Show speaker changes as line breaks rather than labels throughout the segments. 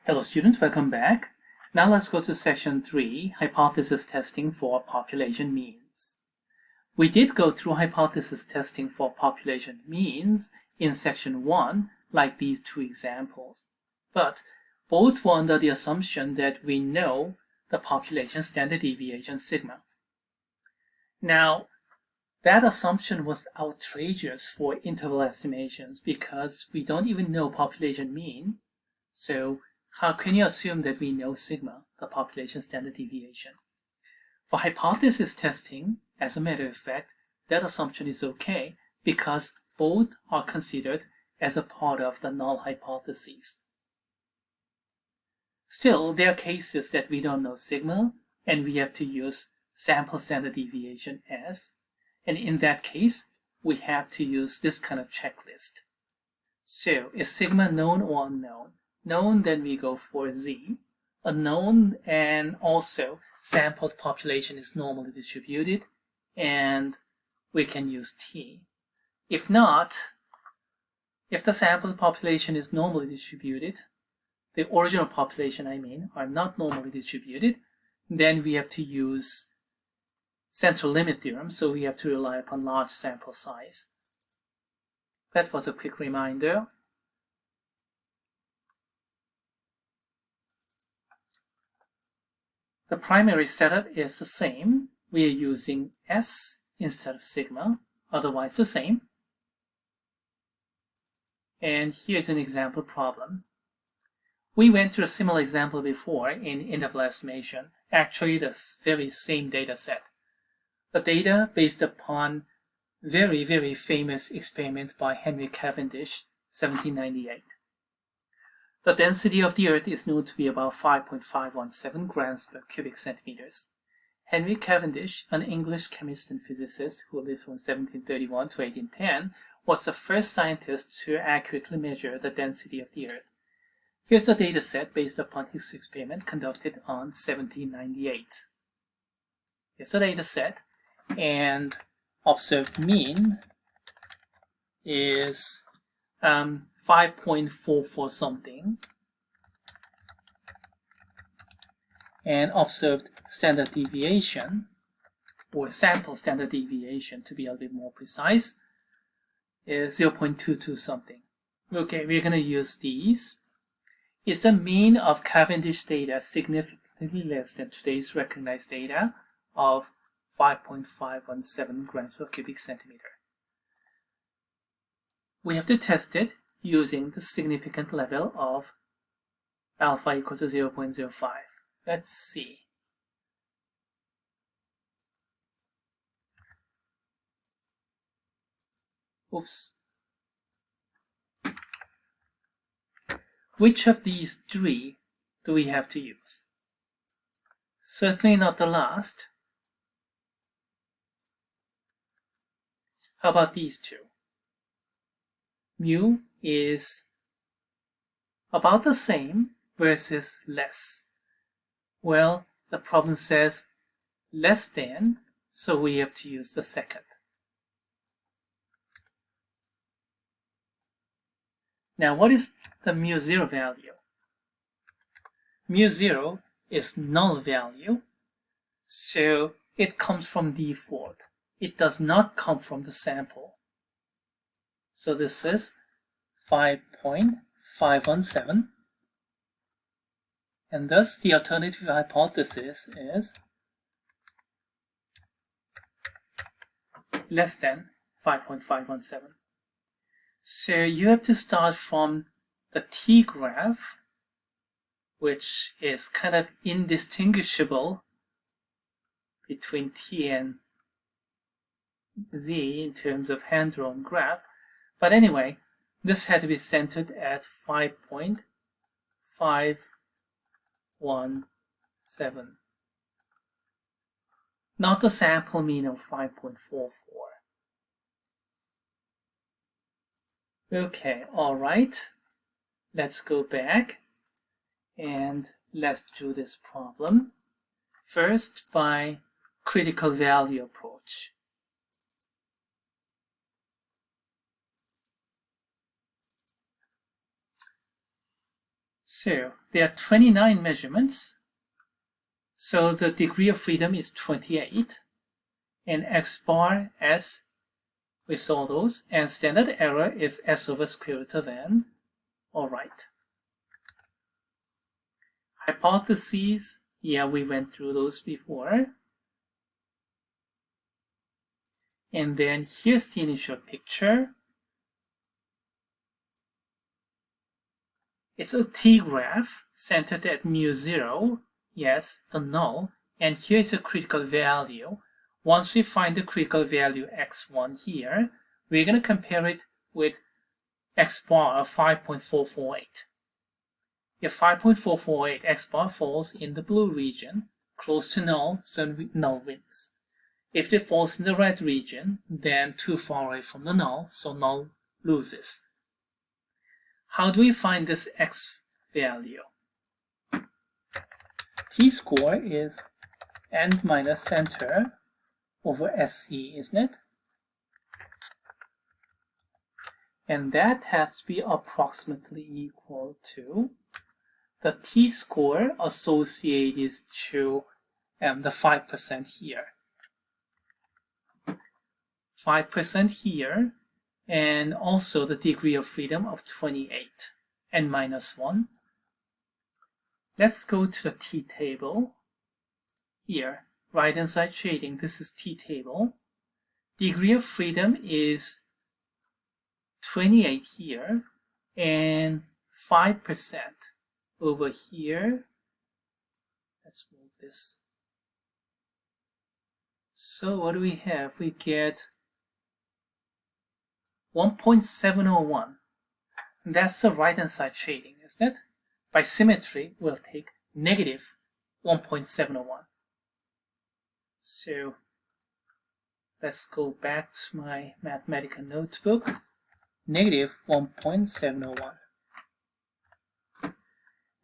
Hello students, welcome back. Now let's go to section 3, hypothesis testing for population means. We did go through hypothesis testing for population means in section 1, like these two examples. But both were under the assumption that we know the population standard deviation sigma. Now, that assumption was outrageous for interval estimations because we don't even know population mean. So how can you assume that we know sigma, the population standard deviation? For hypothesis testing, as a matter of fact, that assumption is okay because both are considered as a part of the null hypotheses. Still, there are cases that we don't know sigma and we have to use sample standard deviation S. And in that case, we have to use this kind of checklist. So, is sigma known or unknown? Known, then we go for Z. Unknown, and also sampled population is normally distributed, and we can use T. If not, if the sampled population is normally distributed, the original population, are not normally distributed, then we have to use central limit theorem, so we have to rely upon large sample size. That was a quick reminder. The primary setup is the same. We are using S instead of sigma, otherwise the same. And here's an example problem. We went through a similar example before in interval estimation, actually the very same data set. The data based upon very, very famous experiment by Henry Cavendish, 1798. The density of the Earth is known to be about 5.517 grams per cubic centimeters. Henry Cavendish, an English chemist and physicist who lived from 1731 to 1810, was the first scientist to accurately measure the density of the Earth. Here's the data set based upon his experiment conducted on 1798. Here's the data set, and observed mean is 5.44 something, and observed standard deviation, or sample standard deviation to be a little bit more precise, is 0.22 something. Okay, we're going to use these. Is the mean of Cavendish data significantly less than today's recognized data of 5.517 grams per cubic centimeter? We have to test it using the significant level of alpha equal to 0.05. Let's see. Oops. Which of these three do we have to use? Certainly not the last. How about these two? Mu is about the same versus less. Well, the problem says less than, so we have to use the second. Now, what is the mu0 value? Mu0 is null value, so it comes from default. It does not come from the sample. So this is 5.517, and thus the alternative hypothesis is less than 5.517. So you have to start from the T graph, which is kind of indistinguishable between T and Z in terms of hand-drawn graph. But anyway, this had to be centered at 5.517, not the sample mean of 5.44. Okay, all right. Let's go back and let's do this problem. First, by critical value approach. So there are 29 measurements. So the degree of freedom is 28. And x bar, s, we saw those. And standard error is s over square root of n. All right. Hypotheses, yeah, we went through those before. And then here's the initial picture. It's a t-graph centered at mu0, yes, the null, and here's a critical value. Once we find the critical value x1 here, we're going to compare it with x bar of 5.448. If 5.448 x bar falls in the blue region, close to null, so null wins. If it falls in the red region, then too far away from the null, so null loses. How do we find this x value? T-score is n minus center over SE, isn't it? And that has to be approximately equal to the t-score associated to the 5% here. 5% here, and also the degree of freedom of 28, n minus 1. Let's go to the t-table. Here, right-hand side shading, this is t-table. Degree of freedom is 28 here, and 5% over here. Let's move this. So what do we have? We get 1.701. That's the right-hand side shading, isn't it? By symmetry, we'll take negative 1.701. So let's go back to my mathematical notebook. Negative 1.701.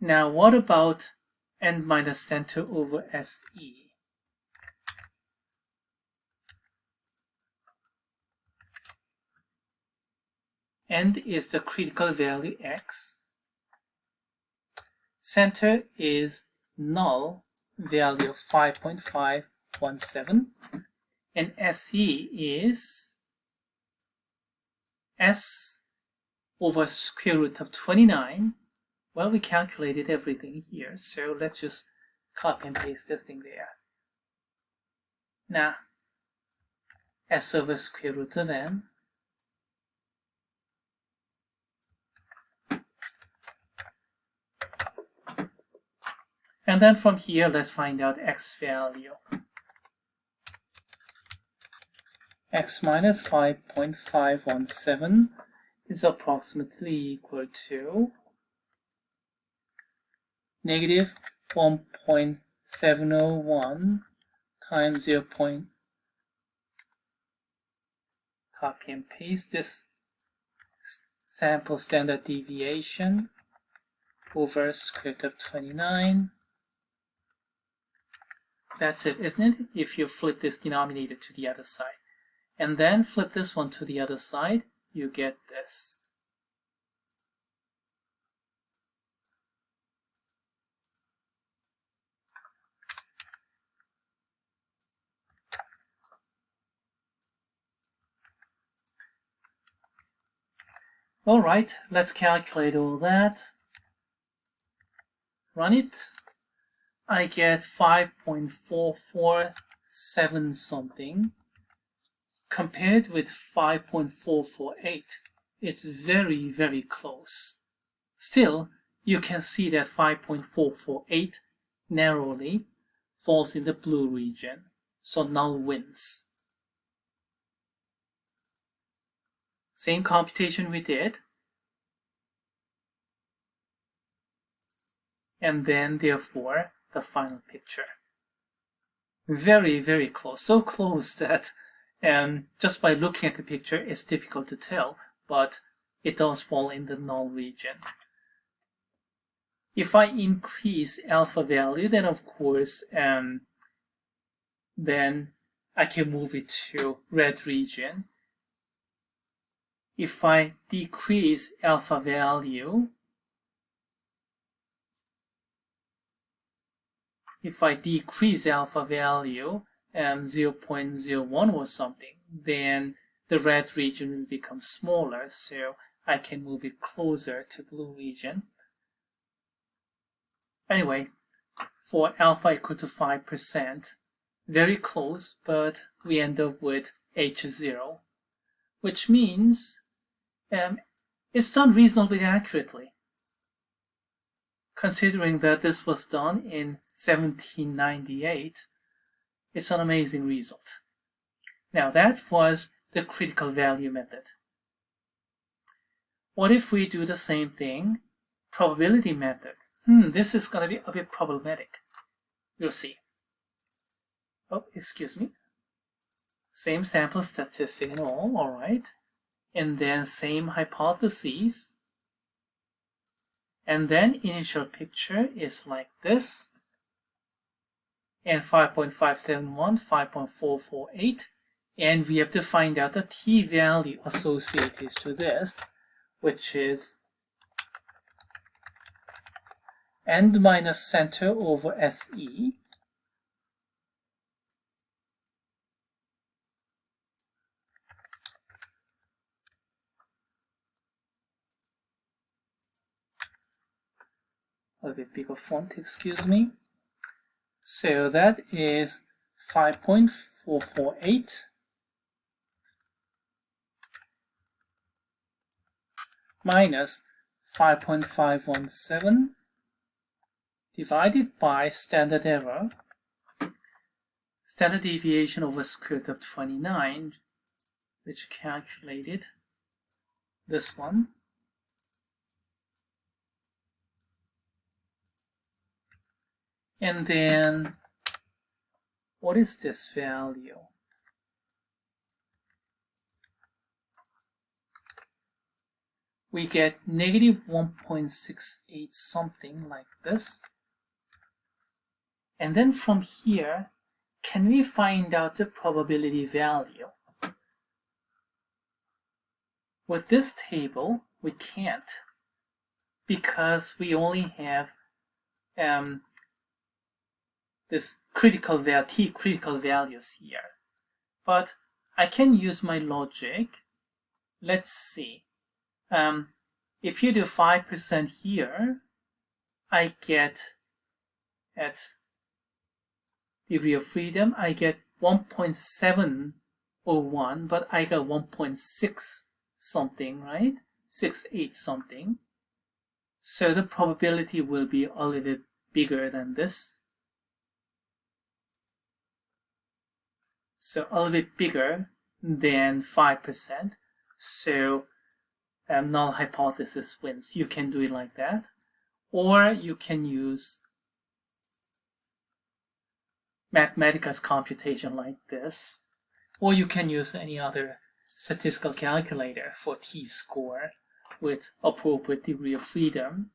Now what about n minus center over SE? N is the critical value x. Center is null value of 5.517. And SE is S over square root of 29. Well, we calculated everything here, so let's just copy and paste this thing there. Now, S over square root of n. And then from here, let's find out x value. X minus 5.517 is approximately equal to negative 1.701 times 0. Copy and paste this sample standard deviation over square root of 29. That's it, isn't it? If you flip this denominator to the other side. And then flip this one to the other side, you get this. All right, let's calculate all that. Run it. I get 5.447 something. Compared with 5.448, it's very, very close. Still, you can see that 5.448 narrowly falls in the blue region, so null wins. Same computation we did. And then, therefore, the final picture. Very, very close. So close that just by looking at the picture, it's difficult to tell, but it does fall in the null region. If I increase alpha value, then of course, then I can move it to red region. If I decrease alpha value, if I decrease alpha value 0.01 or something, then the red region will become smaller, so I can move it closer to blue region. Anyway, for alpha equal to 5%, very close, but we end up with H0, which means it's done reasonably accurately, considering that this was done in 1798. It's an amazing result. Now that was the critical value method. What if we do the same thing, probability method? This is going to be a bit problematic. You'll see. Oh, excuse me. Same sample statistic and all right. And then same hypotheses. And then initial picture is like this. And 5.571, 5.448. And we have to find out the t-value associated to this, which is n minus center over SE. A little bit bigger font, excuse me. So that is 5.448 minus 5.517 divided by standard error, standard deviation over square root of 29, which calculated this one. And then, what is this value? We get negative 1.68 something like this. And then from here, can we find out the probability value? With this table, we can't, because we only have this critical values here. But I can use my logic. Let's see. If you do 5% here, I get at degree of freedom, I get 1.701, but I got 1.6 something, right? 68 something. So the probability will be a little bit bigger than this. So a little bit bigger than 5%. So null hypothesis wins. You can do it like that. Or you can use Mathematica's computation like this. Or you can use any other statistical calculator for t-score with appropriate degree of freedom.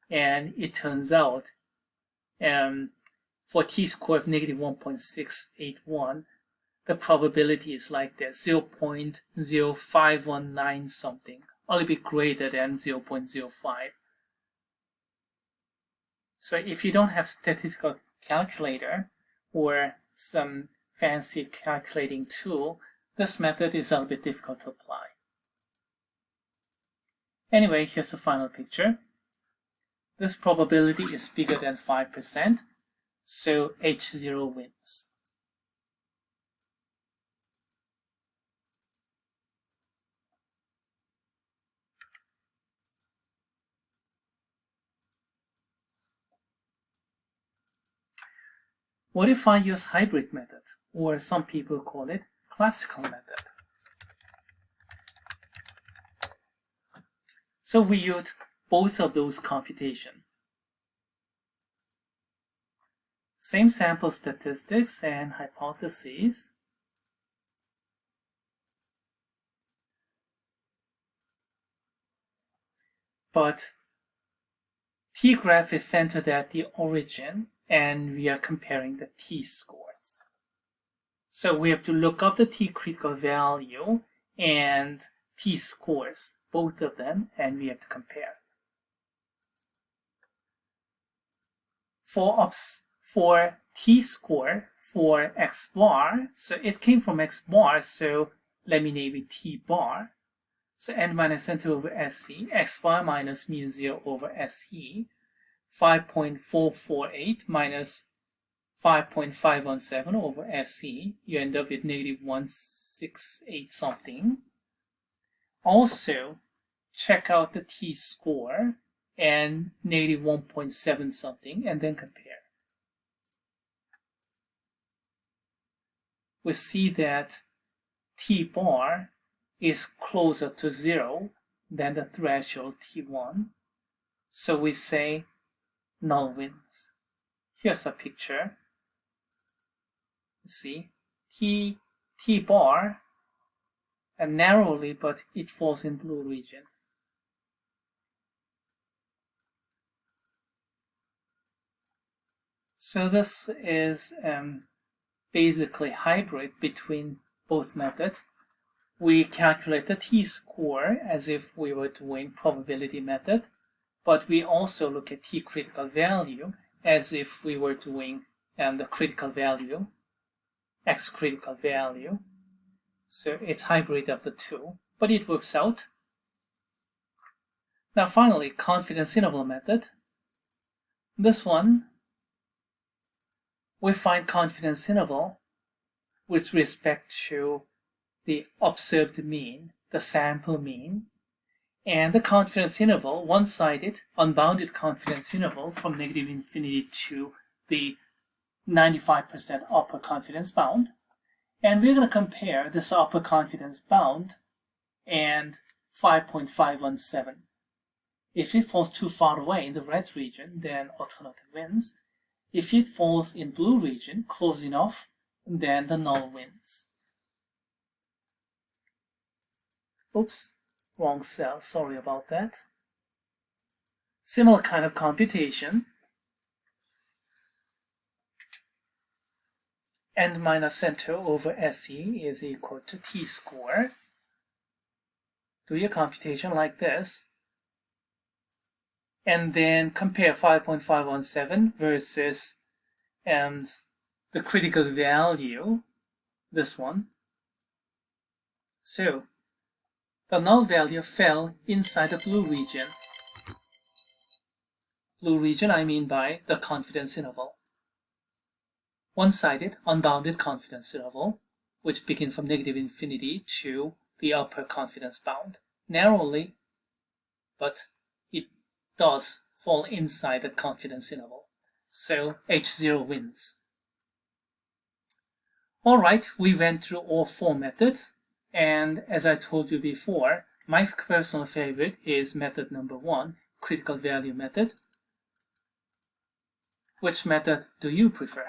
And it turns out for t-score of negative 1.681, the probability is like this, 0.0519 something, a little bit greater than 0.05. So if you don't have statistical calculator or some fancy calculating tool, this method is a little bit difficult to apply. Anyway, here's the final picture. This probability is bigger than 5%, so H0 wins. What if I use hybrid method, or some people call it classical method? So we use both of those computation. Same sample statistics and hypotheses. But t-graph is centered at the origin, and we are comparing the t-scores. So we have to look up the t-critical value and t-scores, both of them, and we have to compare. for t-score for x bar, so it came from x bar, so let me name it t bar. So n minus n2 over SE, x bar minus mu 0 over SE, 5.448 minus 5.517 over SE, you end up with negative 168 something. Also, check out the t-score and negative 1.7 something, and then compare. We see that t bar is closer to 0 than the threshold t1, so we say null wins. Here's a picture. See, t bar, and narrowly, but it falls in blue region. So this is basically hybrid between both methods. We calculate the t-score as if we were doing probability method, but we also look at t-critical value as if we were doing the critical value, x-critical value. So it's hybrid of the two, but it works out. Now finally, confidence interval method. This one, we find confidence interval with respect to the observed mean, the sample mean, and the confidence interval, one-sided, unbounded confidence interval from negative infinity to the 95% upper confidence bound. And we're going to compare this upper confidence bound and 5.517. If it falls too far away in the red region, then alternative wins. If it falls in blue region, close enough, then the null wins. Oops, wrong cell, sorry about that. Similar kind of computation. N minus n2 over SE is equal to t-score. Do your computation like this. And then compare 5.517 versus the critical value, this one. So, the null value fell inside the blue region. Blue region I mean by the confidence interval. One-sided, unbounded confidence interval, which begin from negative infinity to the upper confidence bound. Narrowly, but it does fall inside the confidence interval. So H0 wins. Alright, we went through all four methods, and as I told you before, my personal favorite is method number 1, critical value method. Which method do you prefer?